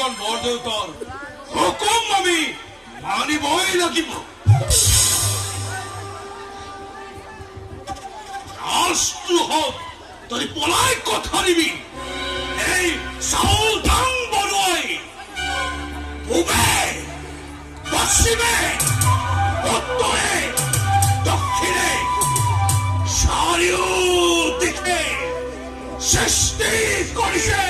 এজন বৰদেউতাৰ হুকুম আমি মানিবই লাগিব। ৰাষ্ট্ৰহত তই পলাই কথা দিবি। এই চাউল ধান বনোৱাই পূবে পশ্চিমে উত্তৰে দক্ষিণে চাৰিওদিশে সৃষ্টি কৰিছে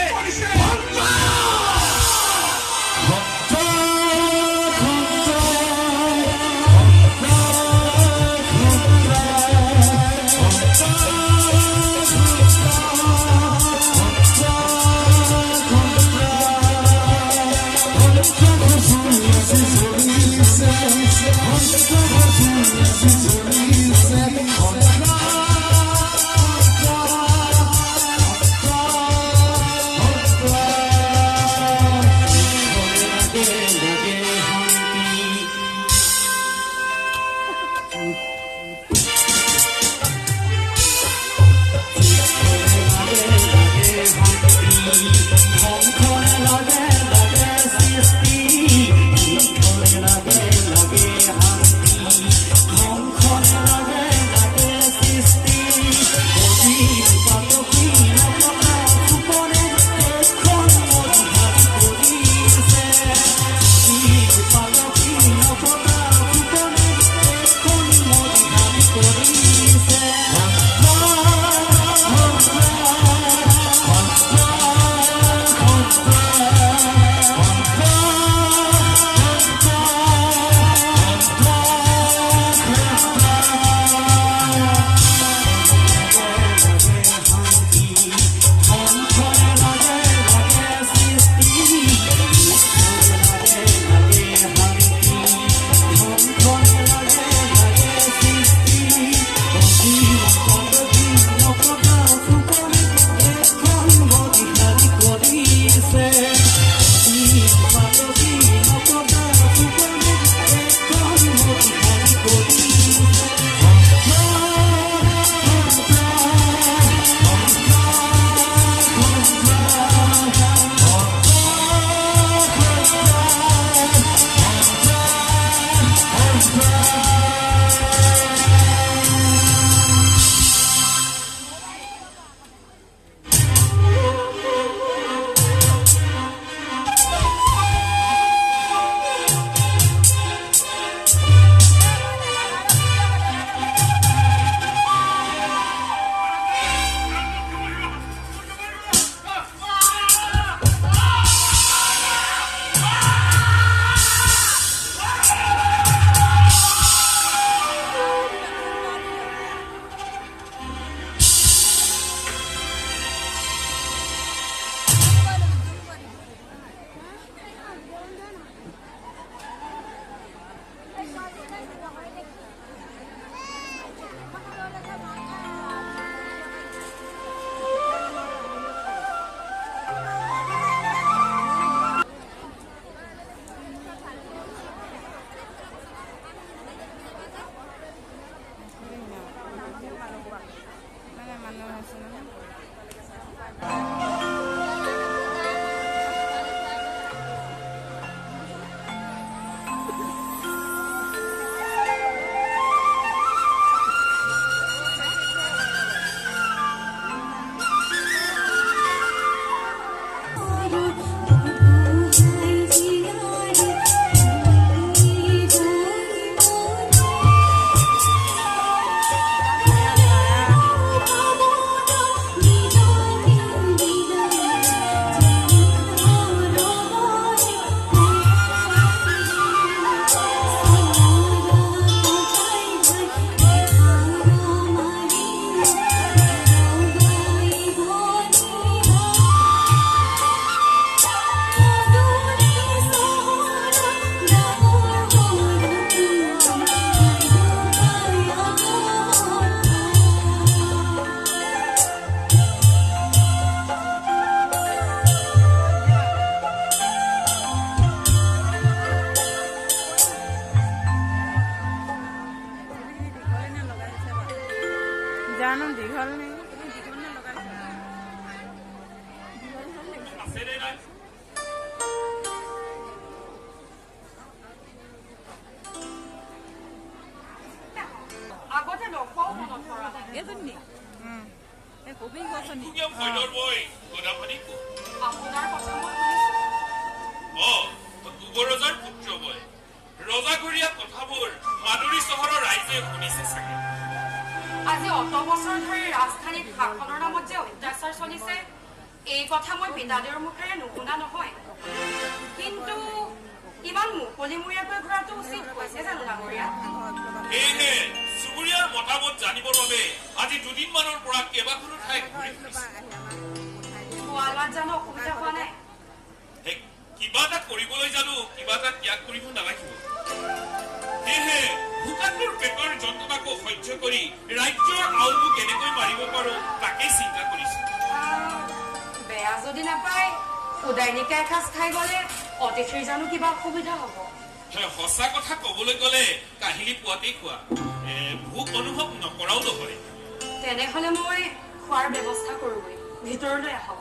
জানো দীঘল নেই আছে নে নাই? আগতে নকওঁ মনত পৰা নাই এজনী এই কবি গছনি কিয় ভয়ৰ বই গদাপানী কো আপোনাৰ কথা মই শুনিছোঁ গোবৰ ৰজাৰ পুত্ৰ বই ৰজাঘৰীয়া কথাবোৰ মাদুৰী চহৰৰ ৰাইজে শুনিছে চাগে আজি অত বছৰ ধৰি ৰাজধানীত শাসনৰ নামত যে অত্যাচাৰ চলিছে এই কথা মই পিতাদেউৰ মুখেৰে নুশুনা নহয় কিন্তু ইমান মুকলিমূৰীয়াকৈ ঘূৰাটো উচিত হৈছে জানো ডাঙৰীয়া সেয়েহে চুবুৰীয়াৰ মতামত জানিবৰ বাবে আজি দুদিনমানৰ পৰা কেইবাখনো ঠাই ঘূৰি ফুৰিছে খোৱা লোৱাত জানো অসুবিধা হোৱা নাই কিবা এটা কৰিবলৈ জানো কিবা এটা ত্যাগ কৰিব নালাগিব সেয়েহে ভোকাতুৰ পেটৰ যন্ত্ৰণাকো সহ্য কৰি ৰাজ্যৰ আউলবোৰ কেনেকৈ মাৰিব পাৰো তাকেই চিন্তা কৰিছো বেয়া যদি নাপায় উদাইনিকা এসাঁজ খাই গ'লে অতিথিৰ জানো কিবা অসুবিধা হ'ব সঁচা কথা কবলৈ গ'লে কাহিনী পোৱাতেই খোৱা ভোক অনুভৱ নকৰাও নহয় তেনেহ'লে মই খোৱাৰ ব্যৱস্থা কৰোঁগৈ ভিতৰলৈ আহক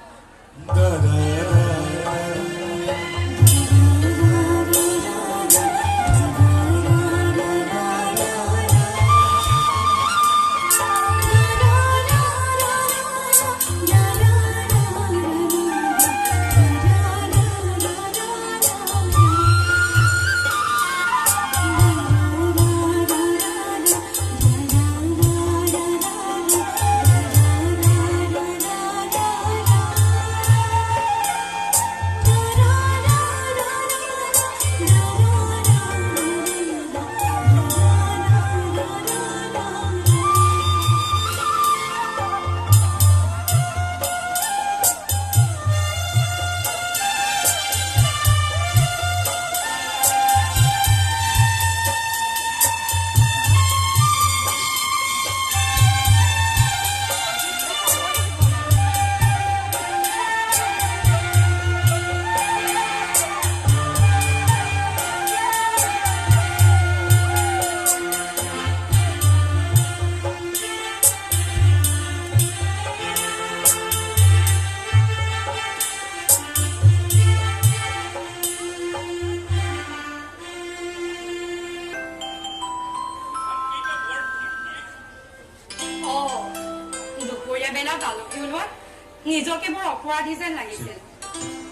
নিজকে বৰ অপৰাধী যেন লাগিছিল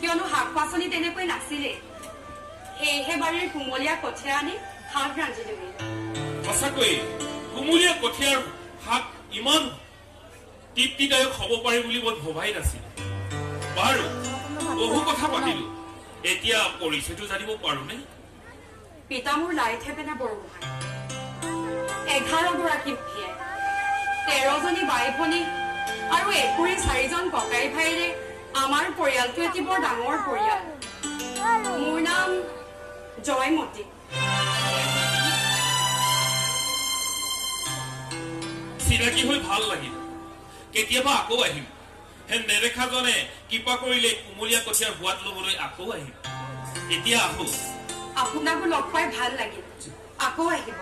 কিয়নো শাক পাচলি তেনেকৈ নাছিলে সেয়েহে বাৰীৰ কুমলীয়া কঠীয়া আনি শাক ৰান্ধি দিবি সঁচাকৈ কুমলীয়া কঠীয়াৰ শাক ইমান তৃপ্তিদায়ক হ'ব পাৰে বুলি মই ভবাই নাছিলো বাৰু বহু কথা পাতিলো এতিয়া পৰিচয়টো জানিব পাৰোনে পিতা মোৰ লাইথেপেনা বৰগোহাঁই 11 গৰাকী ভীয়ে 13 জনী বাই ভনী আৰু একুৰি 4 জন ককাই ভাইৰে আমাৰ পৰিয়ালটো এটি বৰ ডাঙৰ পৰিয়াল মোৰ নাম জয়মতী চিনাকি হৈ ভাল লাগিল কেতিয়াবা আকৌ আহিম নেদেখাজনে কৃপা কৰিলে কুমলীয়া কঠীয়াৰ সোৱাদ ল'বলৈ আকৌ আহিম এতিয়া আহো আপোনাকো লগ পাই ভাল লাগিল আকৌ আহিব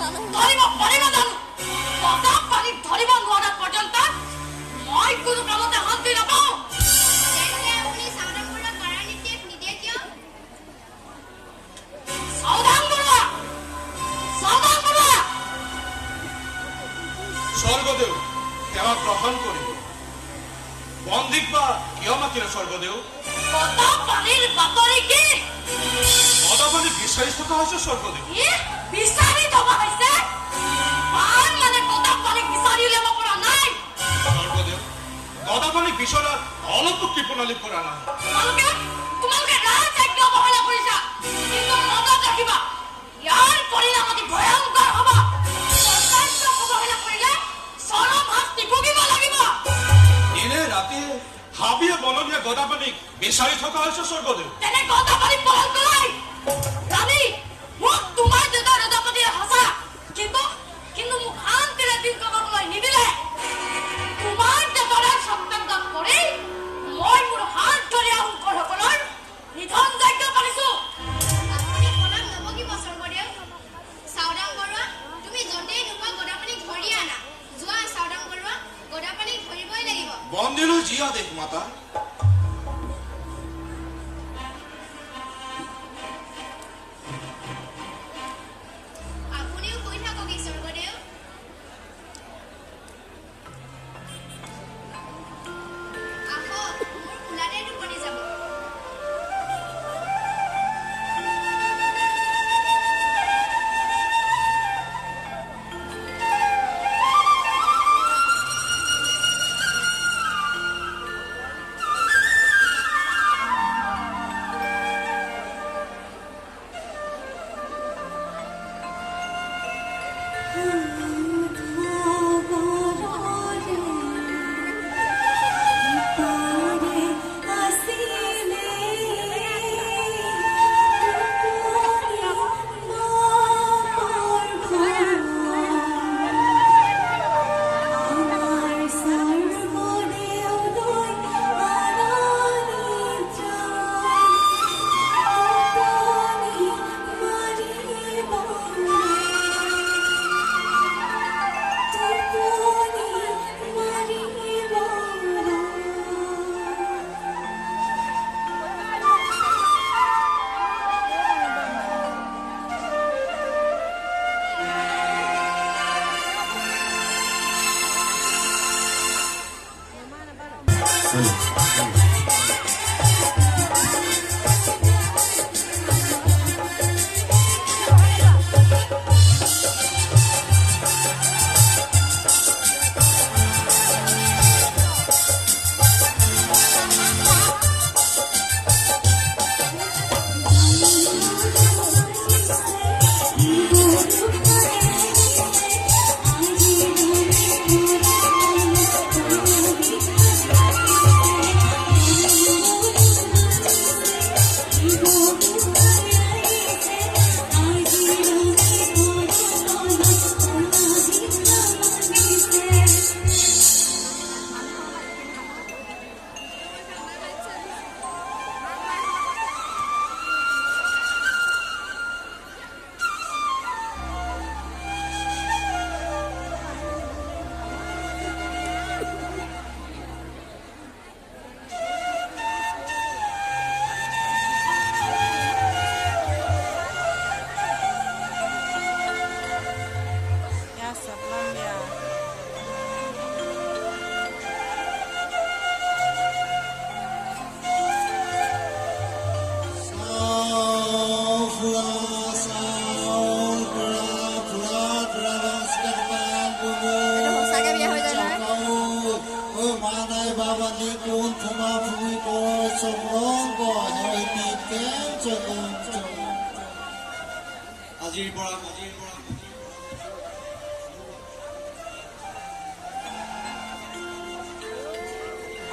ধৰিব পাৰিব জানো? গদা পানীত ধৰিব নোৱাৰা পৰ্যন্ত মই কোনো কামতে শান্তি নাপাওঁ। স্বৰ্গদেউ সেৱা গ্ৰহণ কৰিব। বন্দীক বা কিয় মাতিলে স্বৰ্গদেউ? গদাপানীৰ বাতৰি কি? গদাপানী বিচাৰি থকা হৈছে স্বৰ্গদেউ। বিচাৰি থকা হৈছে? পান মানে গদাপানীক বিচাৰি উলিয়াব পৰা নাই। স্বৰ্গদেউ গদাপানীক বিচৰাত অলপো কৃপণালি কৰা নাই। তোমালোকে ৰাজযজ্ঞ অৱহেলা কৰিছা, কিন্তু মনত ৰাখিবা ইয়াৰ পৰিণাম অতি ভয়ংকৰ হ'ব। অৱহেলা কৰিলে চৰম শাস্তি ভুগিব লাগিব। দিনে ৰাতি হাবিয়ে বননীয়া গদাপানীক বিচাৰি থকা হৈছে স্বৰ্গদেউ। তেনে গদাপানী পলন কৰাই ৰাণী, মোক তোমাৰ দেউতা গদাপানীয়ে সঁচা, কিন্তু মোক শান্তিৰে দিন কটাবলৈ নিদিলে। তোমাৰ দেউতাৰে সন্তান কৰি মই মোৰ হাত ধৰি শংকৰসকলৰ নিধন যজ্ঞ কৰিছো। আপুনি পলাম নবগিব স্বৰ্গদেউ। চাওদাং বৰুৱা, তুমি য'তেই নোপোৱা গদাপানীক ধৰি আনা। যোৱা চাওদাং বৰুৱা, গদাপানীক ধৰিবই লাগিব। বন্দীলৈ যি আদেশ মাতা। আপুনিও কৈ থাকক স্বৰ্গদেউ। আহক, মোৰ কোলাতে টোপনি যাব।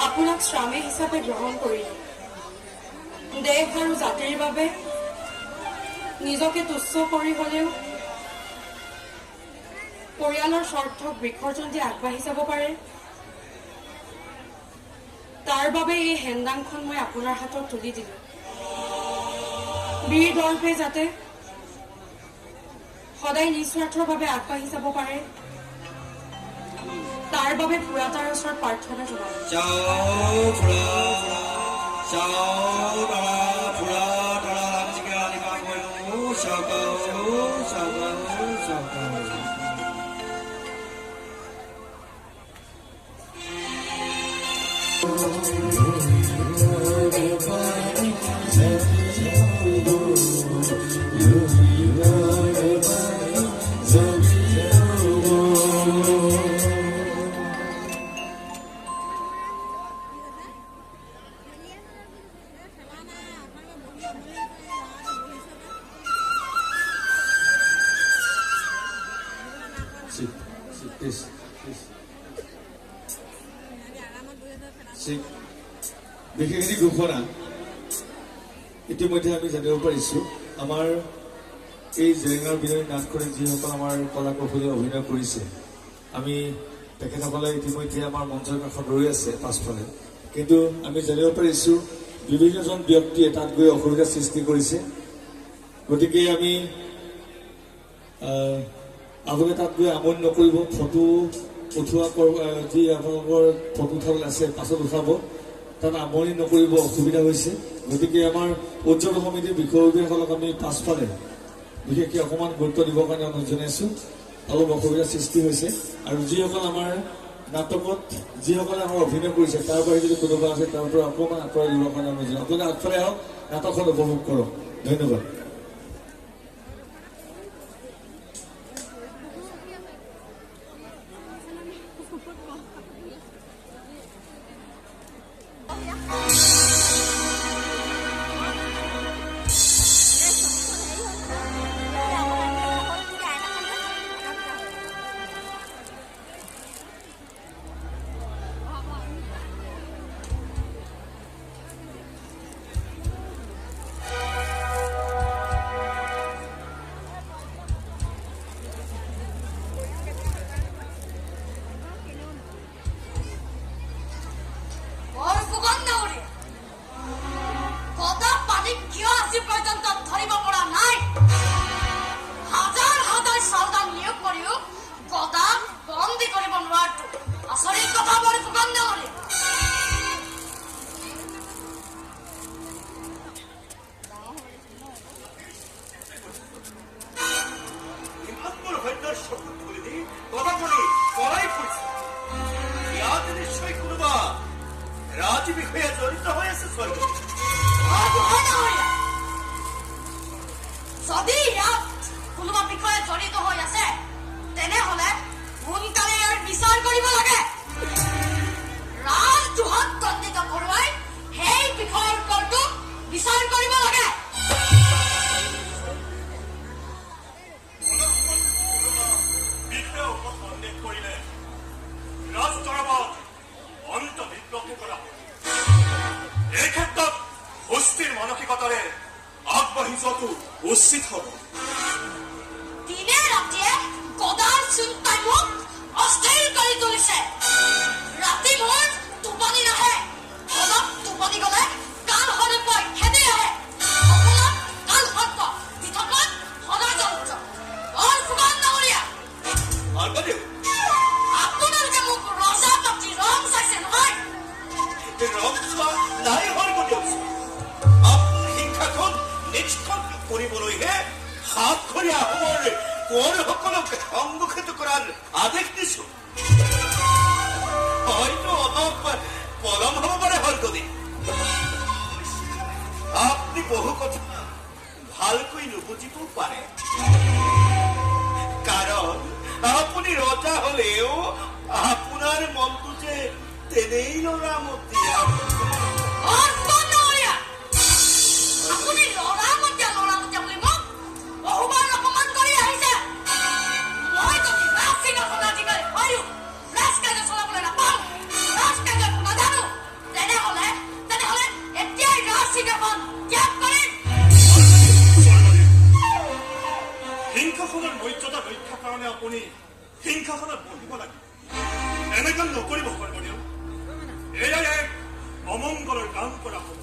আপোনাক স্বামী হিচাপে গ্ৰহণ কৰিলো। দেশ আৰু জাতিৰ বাবে নিজকে তুচ্ছ কৰি হলেও পৰিয়ালৰ স্বাৰ্থক বিসৰ্জন দি আগবাঢ়ি যাব পাৰে, তাৰ বাবে এই হেন্দাংখন মই আপোনাৰ হাতত তুলি দিলো। বীৰ দৰ্পে যাতে সদায় নিস্বাৰ্থভাৱে আগবাঢ়ি যাব পাৰে তাৰ বাবে ফুৰাটাৰ ওচৰত প্ৰাৰ্থনা জনালোঁ। চাও ফুৰা চাও তৰা ফুৰা তৰা আজিকে আনিবা গলো চাও বিশেষ ঘোষণা ইতিমধ্যে আমি জানিব পাৰিছোঁ আমাৰ এই জেৰেঙাৰ বিনয় নাটখনে যিসকল আমাৰ কলা কৌশলী অভিনয় কৰিছে আমি তেখেতসকলে ইতিমধ্যে আমাৰ মঞ্চৰ কাষত ৰৈ আছে পাছফালে, কিন্তু আমি জানিব পাৰিছোঁ বিভিন্নজন ব্যক্তিয়ে তাত গৈ অসুবিধাৰ সৃষ্টি কৰিছে। গতিকে আমি আপোনালোকে তাত গৈ আমনি নকৰিব, ফটো উঠোৱা যি আপোনালোকৰ ফটো উঠাবলৈ আছে পাছত উঠাব, তাত আমনি নকৰিব, অসুবিধা হৈছে। গতিকে আমাৰ উৎসৱ সমিতিৰ বিষয়ববীয়াসকলক আমি পাছফালে বিশেষকৈ অকণমান গুৰুত্ব দিবৰ কাৰণে অনুৰোধ জনাইছোঁ। অলপ অসুবিধাৰ সৃষ্টি হৈছে আৰু যিসকল আমাৰ নাটকত যিসকলে আমাৰ অভিনয় কৰিছে তাৰ বাহিৰে যদি কোনোবা আছে তাৰ পৰা অকণমান আঁতৰাই দিবৰ কাৰণে অনুৰোধ জনাওঁ। আপোনালোকে আগফালে আহক, নাটকখন উপভোগ কৰক। ধন্যবাদ। উচিত হ'ব। দিনে ৰাতিয়ে গদাৰ চিন্তাই মোক অস্থিৰ কৰি তুলিছে। ৰাতি মোৰ টোপনি নাহে, অলপ টোপনি গলে কাল সৰ্পই খেদি আহে, অকণত কাল সৰ্প, পৃথকত সদা যন্ত্ৰ। ফুকন ডাঙৰীয়া, আপোনালোকে মোক ৰজা পাতি ৰং চাইছে নহয়? ৰং চোৱা নাই হৰিব দিয়কচোন। আপোনাৰ শিক্ষাখন নিষ্ঠন কৰিবলৈহে সাতখৰীয়া আহোমৰ কোঁৱৰসকলক সংগঠিত কৰাৰ আদেশ দিছো। হয়তো অলপ পলম হ'ব পাৰে হৰগদি। আপুনি বহু কথা ভালকৈ নুবুজিবও পাৰে, কাৰণ আপুনি ৰজা হলেও আপোনাৰ মনটো যে তেনেই লৰামতীয়া। আপুনি লৰামতীয়া বুলি মোক বহুবাৰ অপমান কৰি আহিছে। মই যদি ৰাজসিংহাসন অধিকাৰী হয়ো ৰাজকাৰ্য চলাবলৈ নাপাওঁ, ৰাজকাৰ্য নাজানো, তেনেহলে এতিয়াই ৰাজসিংহাসন ত্যাগ কৰিম। সিংহাসনৰ মৰ্যাদা ৰক্ষাৰ কাৰণে আপুনি সিংহাসনত বহিব লাগিব। এনেকৈ নকৰিব সৰ্বদেউ, এয়াই এক অমংগলৰ কাম কৰা হ'ব।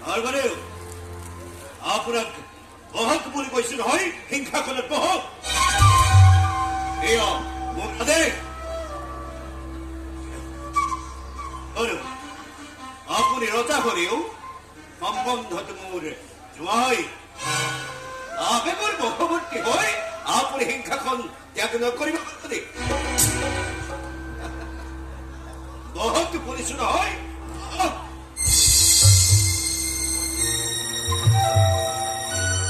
সৰ্বদেউ, আপোনাক বহক বুলি কৈছো নহয় সিংহাসনত বহক এয়া মোৰ আদেশ আৰু আপুনি ৰজা হলেও সম্বন্ধটো মোৰ জোঁৱাই আপে মোৰ বহৱৰ্তী হৈ আপুনি সিংহাসন ত্যাগ নকৰিব দেই বহক কৰিছো নহয়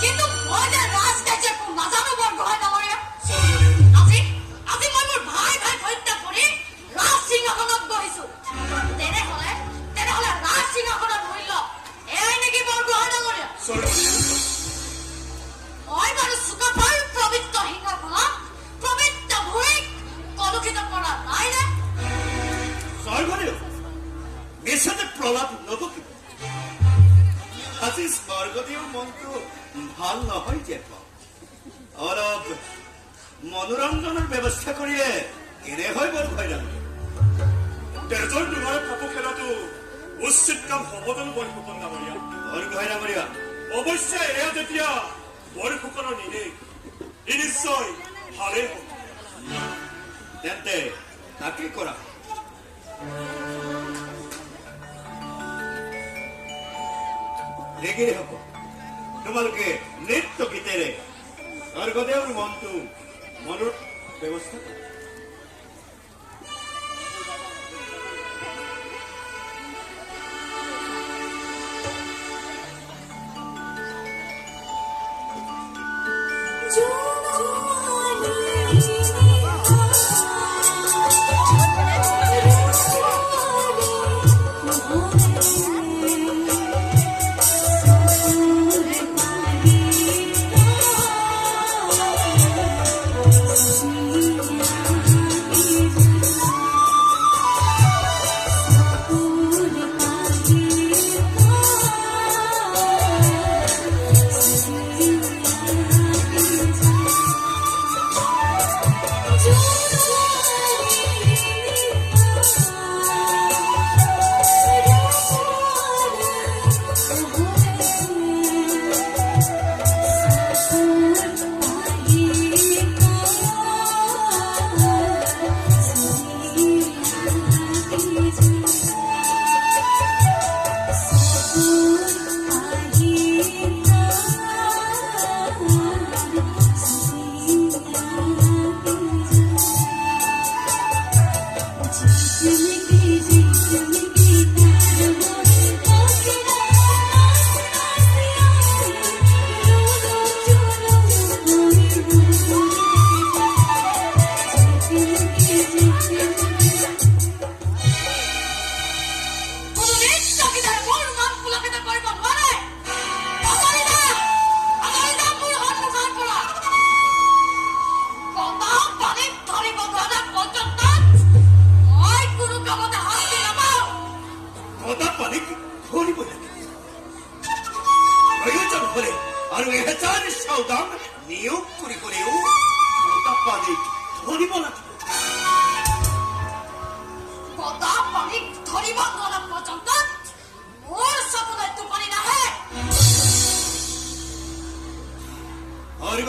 কিন্তু মই যে ৰাজকাৰ্য নাজানো বৰগোহাঁই ডাঙৰীয়া আজি মই মোৰ ভাই হত্যা কৰি ৰাজ সিংহাসনত বহিছো তেনেহলে ৰাজ সিংহাসনৰ মূল্য এয়াই নেকি বৰগোহাঁই ডাঙৰীয়া মই বাৰু চুকাফাৰ পবিত্ৰ সিংহাসনত পবিত্ৰ ভূমিক কলুষিত কৰা নাই নে স্বৰ্গদেউ মিছতে প্ৰলাপ নবকিব আজি স্বৰ্গদেউৰ মনটো ভাল নহয় যে অলপ মনোৰঞ্জনৰ ব্যৱস্থা কৰিলে কেনে হয় বৰগোহাঁই ডাঙৰীয়া তেজৰ তোমাৰ কাপোৰ খেলাটো উচিত কাম হ'ব জানো বৰফুকন ডাঙৰীয়া বৰগোহাঁই ডাঙৰীয়া অৱশ্যে এয়া যেতিয়া বৰফুকনৰ নিৰ্দেশ ই নিশ্চয় ভালেই হ'ব তেন্তে তাকে কৰা ৰেগিৰে হ'ব তোমালোকে নৃত্য গীতেৰে স্বৰ্গদেউৰ মনটো মনৰ ব্যৱস্থা কৰা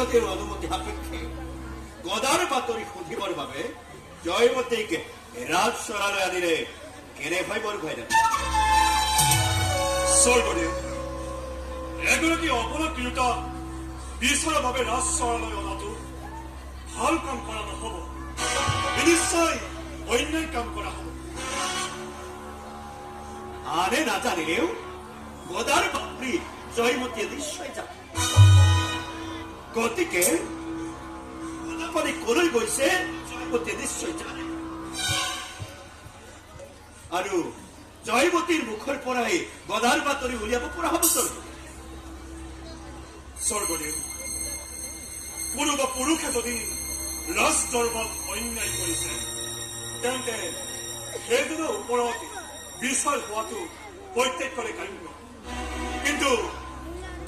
স্বৰ্গদেউৰ অনুমতি সাপেক্ষে গদাৰ বাতৰি সুধিবৰ বাবে জয়মতীকে ৰাজচৰালৈ আনিলে কেনে হয় বৰগোহাঁই স্বৰ্গদেউ এগৰাকী অপৰাধ তিৰোতা বিচাৰৰ বাবে ৰাজচৰালৈ অনাটো ভাল কাম কৰা নহ'ব নিশ্চয় অন্যায় কাম কৰা হ'ব আনে নাজানিলেও গদাৰ বাতৰি জয়মতীয়ে নিশ্চয় জানে গতিকে গদাপানী কলৈ গৈছে জয়মতীয়ে নিশ্চয় জানে আৰু জয়মতীৰ মুখৰ পৰাই গদাৰ বাতৰি উলিয়াব পৰা হ'ব স্বৰ্গদেউ কোনোবা পুৰুষে যদি ৰাজদৰবাৰত অন্যায় কৰিছে তেন্তে সেইজনৰ ওপৰত বিচাৰ হোৱাটো প্ৰত্যেকৰে কাম্য কিন্তু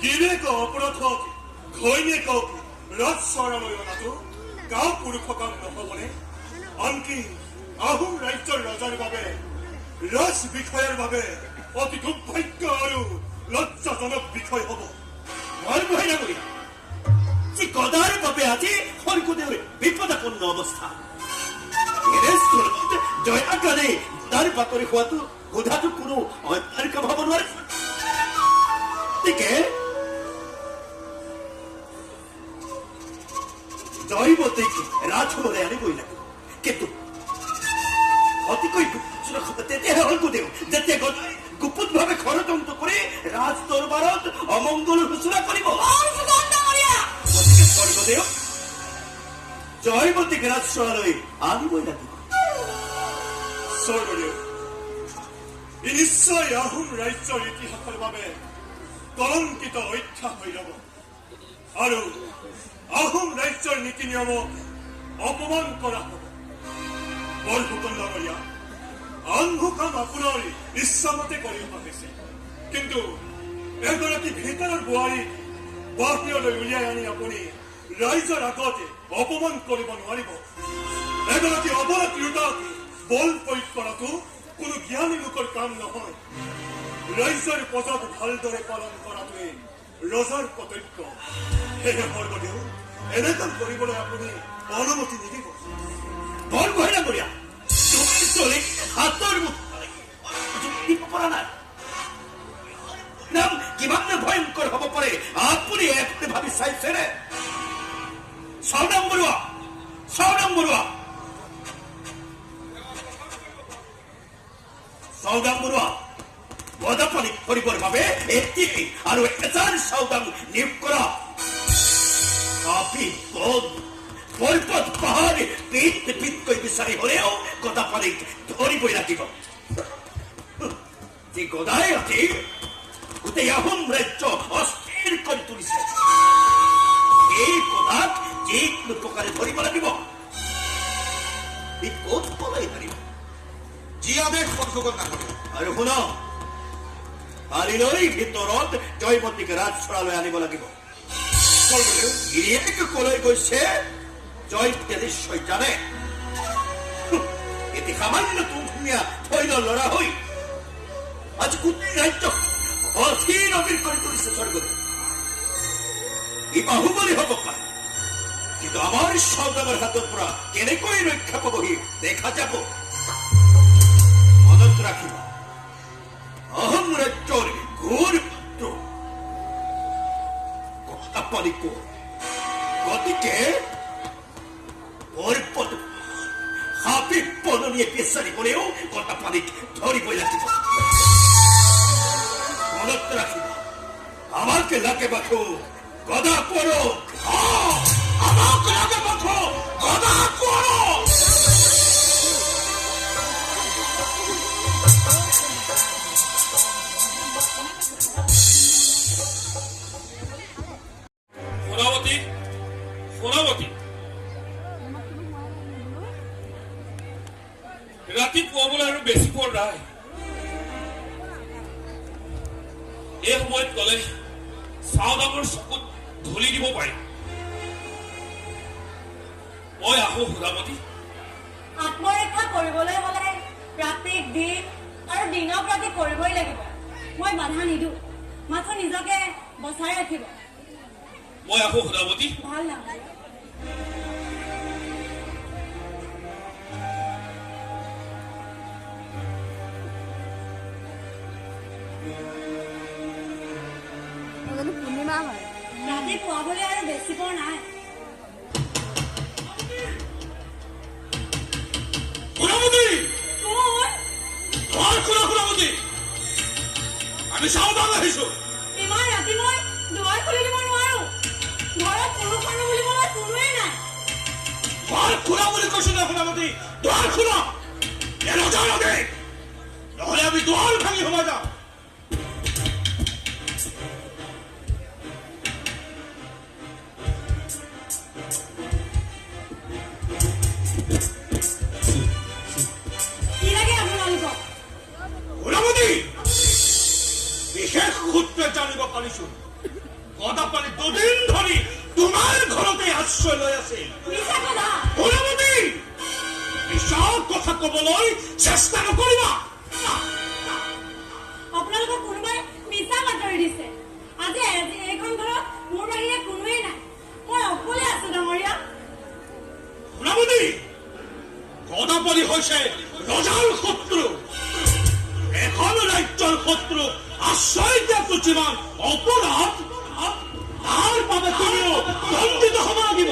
গিৰিয়েক অপৰাধক ঘৈণীয়েকক ৰাজচৰালৈ অনাটো গাঁও পুৰুষৰ কাম নহ'বনে আনকি আহোম ৰাজ্যৰ ৰজাৰ বাবে ৰাজ বিষয়াৰ বাবে অতি দুৰ্ভাগ্য আৰু লজ্জাজনক বিষয় হ'ব বৰগোহাঁই ডাঙৰীয়া গদাৰ বাবে আজি স্বৰ্গদেউৰ বিপদাপন্ন অৱস্থা এনেস্থলত জয়াকাৰে তাৰ বাতৰি হোৱাটো সোধাটো কোনো অন্যায় কাম হ'ব নোৱাৰে গতিকে জয়মতীক ৰাজসভালৈ আনিবই লাগিব কিন্তু অতিকৈ তেতিয়াহে স্বৰ্গদেউ যেতিয়া গদাই গুপুতভাৱে ষড়যন্ত্ৰ কৰি ৰাজ দৰবাৰত অমংগলৰ সূচনা কৰিব গতিকে স্বৰ্গদেউ জয়মতীক ৰাজসভালৈ আনিবই লাগিব স্বৰ্গদেউ ই নিশ্চয় আহোম ৰাজ্যৰ ইতিহাসৰ বাবে কলংকিত অধ্যায় হৈ ৰব আৰু আহোম ৰাজ্যৰ নীতি নিয়মক অপমান কৰা হ'ব বৰফুকন নগৰীয়া আনবোৰ কাম আপোনাৰ ইচ্ছামতে কৰিব পাৰিছে কিন্তু এগৰাকী ভিতৰৰ বোৱাৰীক বাহিৰলৈ উলিয়াই আনি আপুনি ৰাইজৰ আগতে অপমান কৰিব নোৱাৰিব এগৰাকী অবলা তিৰোতাক বল প্ৰয়োগ কৰাটো কোনো জ্ঞানী লোকৰ কাম নহয় ৰাইজৰ পদক ভালদৰে পালন কৰাটোৱে ৰজাৰ কৰ্তব্য সেয়ে স্বৰ্গদেউ এনে কাম কৰিবলৈ আপুনি অনুমতি নিদিব বৰ গহীনা কৰিয়া তুমি চলি হাতৰ মুঠ দিব পৰা নাই নাম কিমান ভয়ংকৰ হ'ব পাৰে আপুনি একতে ভাবি চাইছেনে চাওদাং বৰুৱা গদাপানী কৰিবৰ বাবে এটি আৰু এজন চাওদাং নিয়োগ কৰা কাপি পদ বৰপথ পাহাৰ পিতকৈ বিচাৰি হলেও গদাপানীক ধৰিবই লাগিব যি গদাই আজি গোটেই আহোম ৰাজ্য অস্থিৰ কৰি তুলিছে এই গদাক যিকোনো প্ৰকাৰে ধৰিব লাগিব ই ক'ত পলাই পাৰিব যি আদেশ বৰফুকন নাথাকে আৰু শুন কালিলৈ ভিতৰত জয়মতীক ৰাজচৰালৈ আনিব লাগিব গিৰিয়েক কলৈ গৈছে জয়মতীয়ে নিশ্চয় জানে এটি সামান্য ধুনীয়া থৈল লৰা হৈ আজি গোটেই ৰাজ্য অধীৰ অধীৰ কৰি তুলিছে স্বৰ্গদেউ ই বাহুবলী হ'ব পাৰে কিন্তু আমাৰ চাওদাঙৰ হাতৰ পৰা কেনেকৈ ৰক্ষা পাবহি দেখা যাব মনত ৰাখিব আহোম ৰাজ্যৰ ঘোৰ পুত্ৰ গদাপানী গতিকে বৰপথ হাবি বননীয়ে বিচাৰিবলৈও গদাপানীক ধৰিবই লাগিব মনত ৰাখিব আমাকে লাগে বাথো গদা পড়ো আমাকে লাগে বাথো গদা পড়ো সোণাৱতী ৰাতি পুৱাবলৈ আৰু বেছি পৰ নাই এই সময়ত গলে চাওদাঙৰ চকুত ধূলি দিব পাৰিম মই আহো সোণাৱতী আত্মৰক্ষা কৰিবলৈ হলে ৰাতিক দিন আৰু দিনক ৰাতি কৰিবই লাগিব মই বাধা নিদো মাথো নিজকে বচাই ৰাখিব মই আহো সোণাৱতী ভাল নালাগে পূৰ্ণিমা হয় ৰাতি পুৱাবলৈ আৰু বেছি পৰ নাই সোণাৱতী কোন সোণাৱতী আমি চাওদাং আহিছো ইমান ৰাতি মই দুৱাৰ খুলি দিব নোৱাৰো ঘৰত পুৰুষ মানুহ বুলিবলৈ কোনোৱেই নাই দুৱাৰ খোলা বুলি কৈছো না সোণাৱতী দুৱাৰ খোলা নহলে আমি দুৱাৰ ভাঙি সোমাই যাম কি লাগে আপোনালোকক সোণাৱতী বিশেষ সূত্ৰে জানিব পাৰিছো গদাপানী দুদিন ধৰি তোমাৰ ঘৰতে আশ্ৰয় লৈ আছিল মিছা কথা সোণাৱতী মিছাৰ কথা কবলৈ চেষ্টা নকৰিবা আপোনালোকক কোনোবাই মিছা বাতৰি দিছে আজি এইখন ঘৰত মোৰ বাহিৰে কোনোৱেই নাই মই অকলে আশ্ৰয় দিয়াটো যিমান অপৰাধ তাৰ বাবে তুমিও দণ্ডিত হ'ব লাগিব।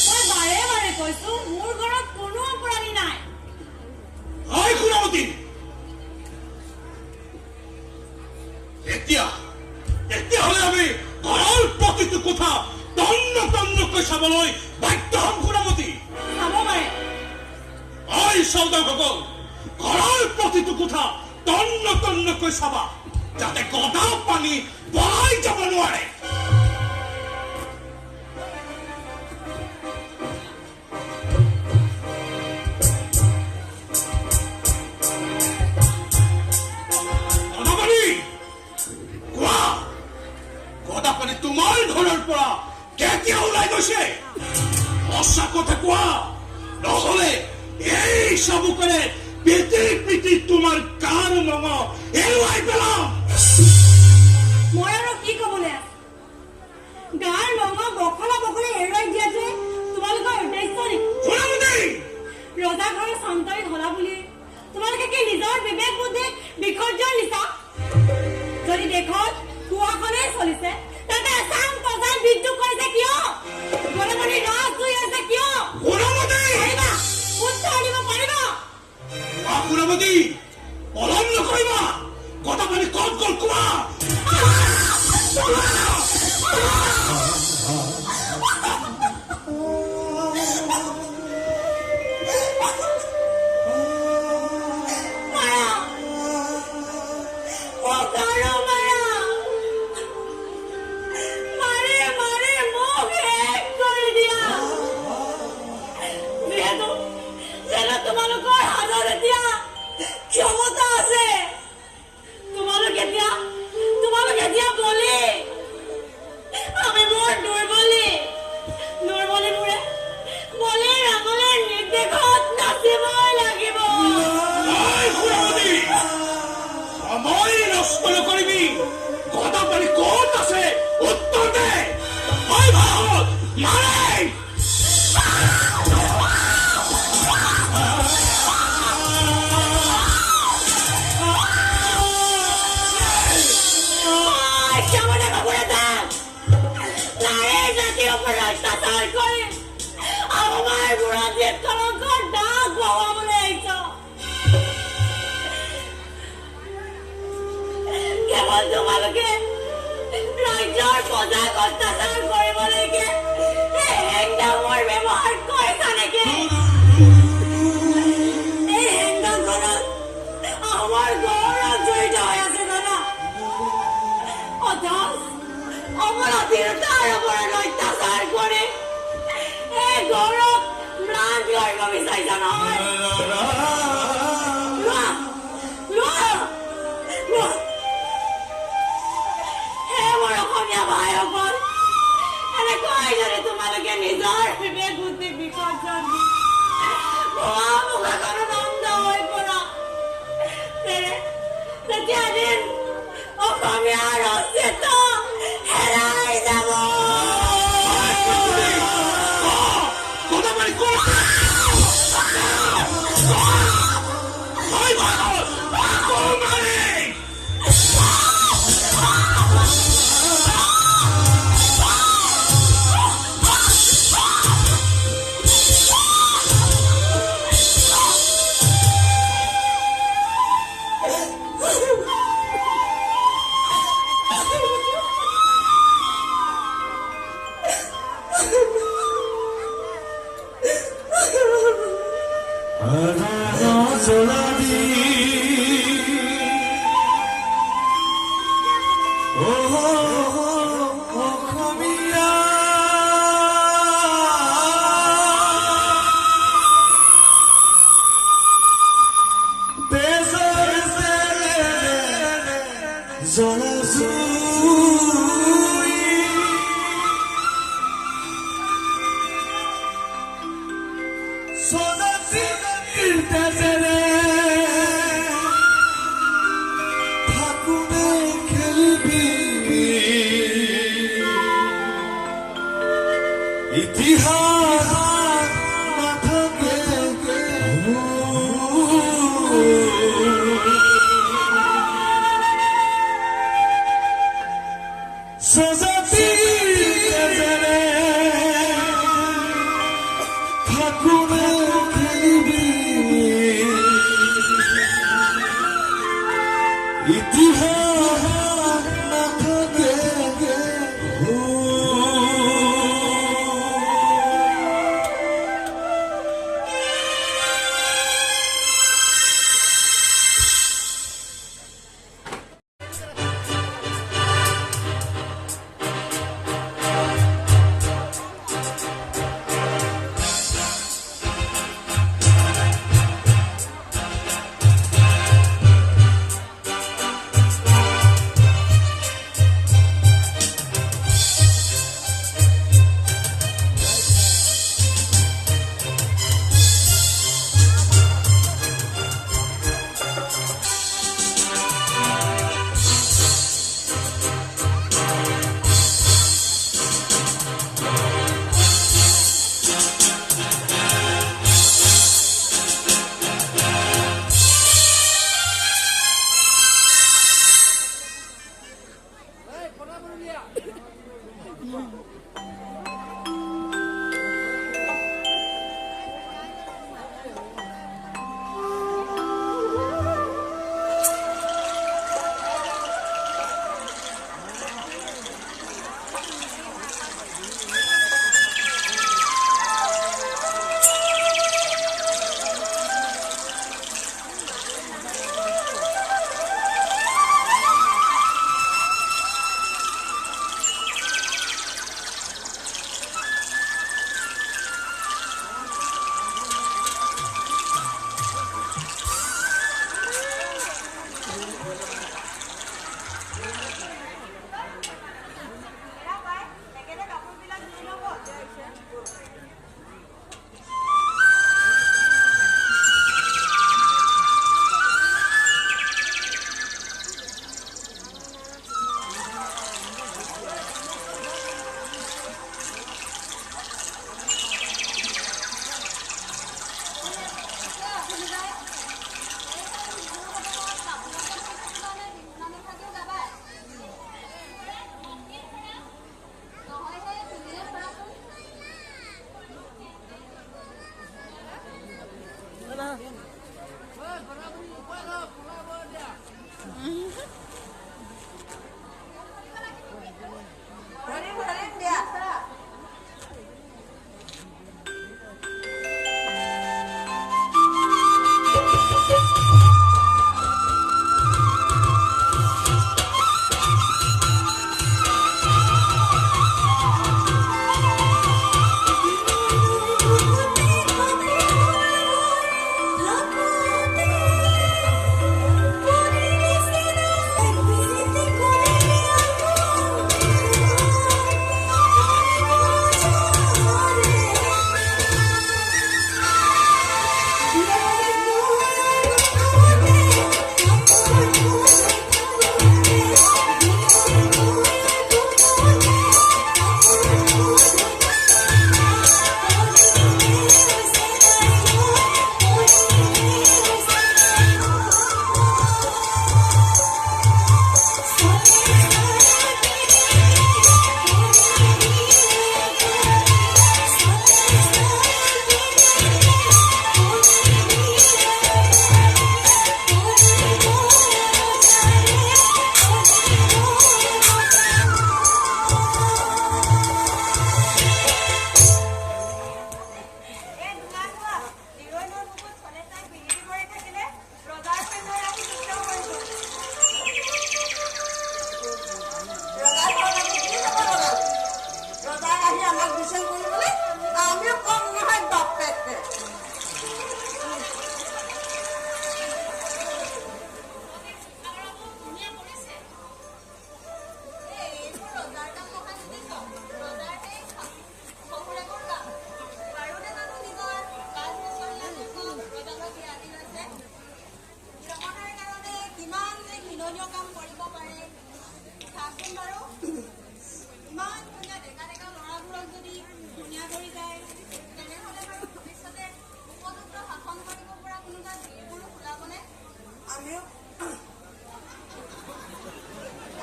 মই বাৰে বাৰে কৈছো মোৰ ঘৰত কোনো অপৰাধী নাই। হয় গুণৱতী, তেতিয়াহ'লে আমি ঘৰৰ প্ৰতিটো কোঠা তন্ন তন্নকৈ চাবলৈ বাধ্য হ'ম গুণৱতী। চাব পাৰে ঐ চৌদাসকল, ঘৰৰ প্ৰতিটো কোঠা তন্ন তন্নকৈ চাবা, যাতে গদা পানী পলাই যাব নোৱাৰে। গদাপানী তোমাৰ ঘৰৰ পৰা কেতিয়া ওলাই গৈছে? সঁচা কথা কোৱা, নহলে এই চাবুকেৰে পিটি পিটি তোমাৰ কাণ মঙ এৰুৱাই পেলাম। মই আৰু কি ক'বলৈ আছে? গাৰ ৰঙ বখলা বখলা এৰুৱাই দিয়াটোৱে তোমালোকৰ উদ্দেশ্য নেকি? ৰজা ঘৰৰ সন্তান হলা বুলি তোমালোকে কি নিজৰ বিবেক বুদ্ধি বিসৰ্জন দিছা? যদি দেশত কুৱাখনেই চলিছে তাতে এচাম প্ৰজাই বিদ্ৰোহ কৰিছে কিয়? গণমণি ৰাজ জুই আছে কিয়? পাৰিবা? উত্তৰ দিব পাৰিবা? গুণৱতী, পলম নকৰিবা। গদাপানী ক'ত গ'ল কোৱা? তোমালোকৰ হাতত এতিয়া ক্ষমতা আছে। তোমালোক এতিয়া বলি, আমি বৰ দুৰ্বলীবোৰে বলিৰ আঙুলিৰ নিৰ্দেশত নাচিবই লাগিব। সময় নষ্ট নকৰিবি। গদাপানী ক'ত আছে উত্তৰ দে। মাৰে অত্যাচাৰ কৰি আমাৰ বুঢ়াজীত কলংকৰ দাগ বহাবলৈ আহিছ। কেৱল তোমালোকে ৰাজ্যৰ প্ৰজাক অত্যাচাৰ কৰিবলৈকে হেংদামৰ ব্যৱহাৰ কৰিছা নেকি? এই হেংদামখনত আমাৰ গৌৰৱ জড়িত হৈ আছে জানা? অথচ অপৰাধীৰ তাৰ ওপৰত অত্যাচাৰ কৰি এই গৌৰৱ ম্লান কৰিব বিচাৰিছা নহয়? হে মোৰ অসমীয়া ভাইসকল, এনেকুৱাই যদি তোমালোকে নিজৰ বিবেক বুদ্ধি বিসৰ্জন দি ভুৱা মুখাখনত অন্ধ হৈ পৰা, তেতিয়া দিন অসমীয়াৰ অস্তিত্ব হেৰাই যাব। স্বজাতি তেজেৰে ফাকুনে খেলিবি ইতিহাস নাথাকে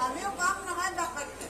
আমিও কাম নহয় বাপাকে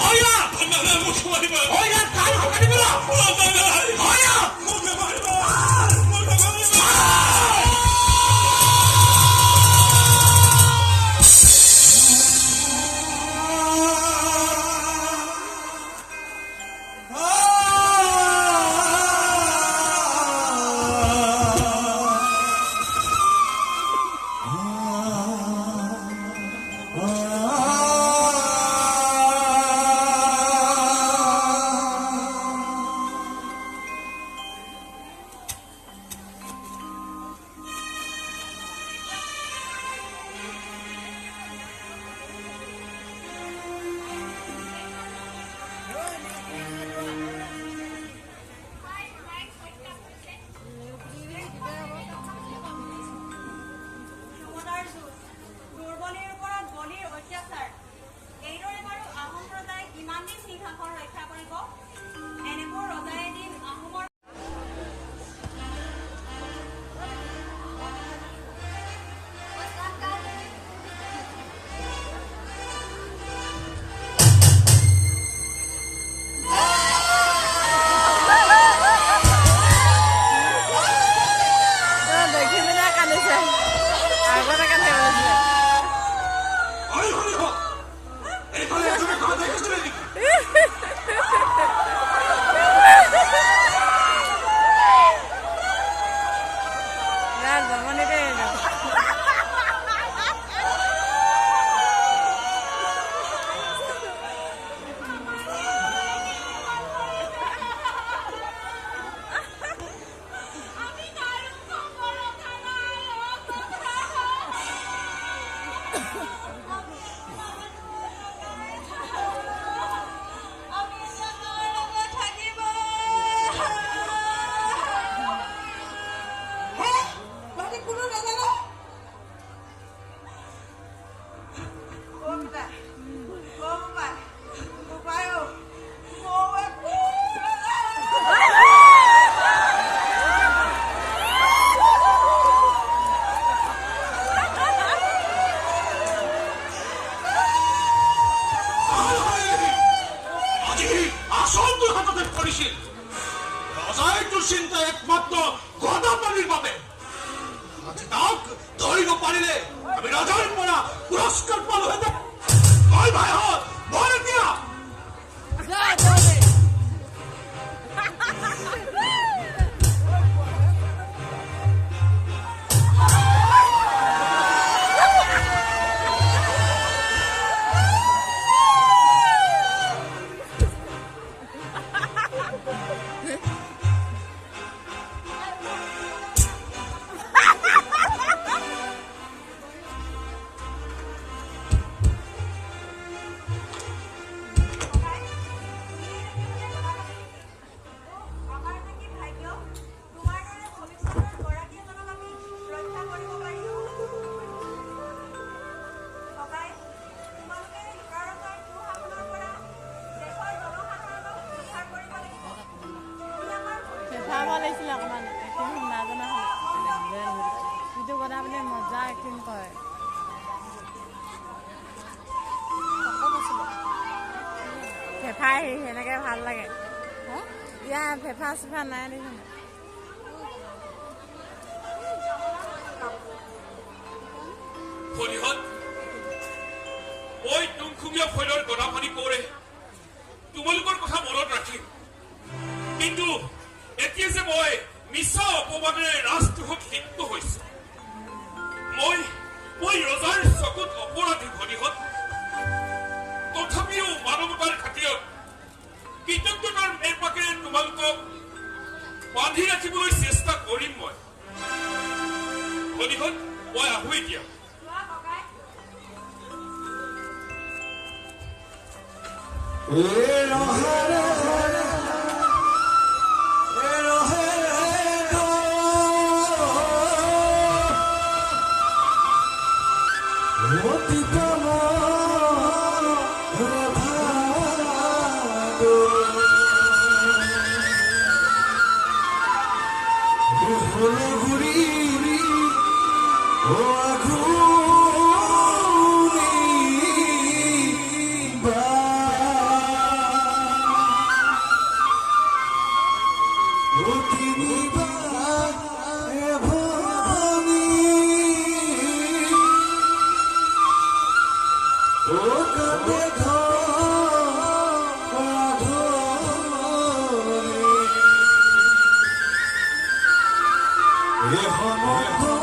হয়না মোক থৈ দিবা হয়না কাণ হকানি পেলা হয়না মোক নামাৰিবা মোক নামাৰিবা দুৰ্বলীৰ ওপৰত বলিৰ অত্যাচাৰ এইদৰে বাৰু আহোম ৰজাই কিমান দিন সিংহাসন ৰক্ষা কৰিব এনেবোৰ ৰজাই এদিন আহোমৰ দেখি পিনে কান্দিছে আগতে কান্দিব জমনিতে ৰজাই তোৰ চিন্তা একমাত্ৰ গদাপাণিৰ বাবে আজি তাক ধৰিব পাৰিলে আমি ৰজাৰ পৰা পুৰস্কাৰ পালোহেঁতেন হয় ভাইহঁত মই এতিয়া লাগিছিলে অকণমান এক্টিং নাজানা যিটো কথা আপুনি মজা এক্টিং কৰে ফেফাই সেনেকৈ ভাল লাগে ইয়াৰ ফেফা চেফা নাই দেখোন মই তুমখুমীয়া ফৈলৰ গদাপাণি কোঁৱৰে তোমালোকৰ কথা মনত ৰাখিম কিন্তু এতিয়া যে মই মিছা অপমানেৰে ৰাজদ্ৰোহত লিপ্ত হৈছো মই ৰজাৰ চকুত অপৰাধী ভনীহঁত তথাপিও মানৱতাৰ খাতিৰত কৃতজ্ঞতাৰ মেৰপাকেৰে তোমালোকক বান্ধি ৰাখিবলৈ চেষ্টা কৰিম মই ভনীহঁত মই আহো এতিয়া Bye. এখন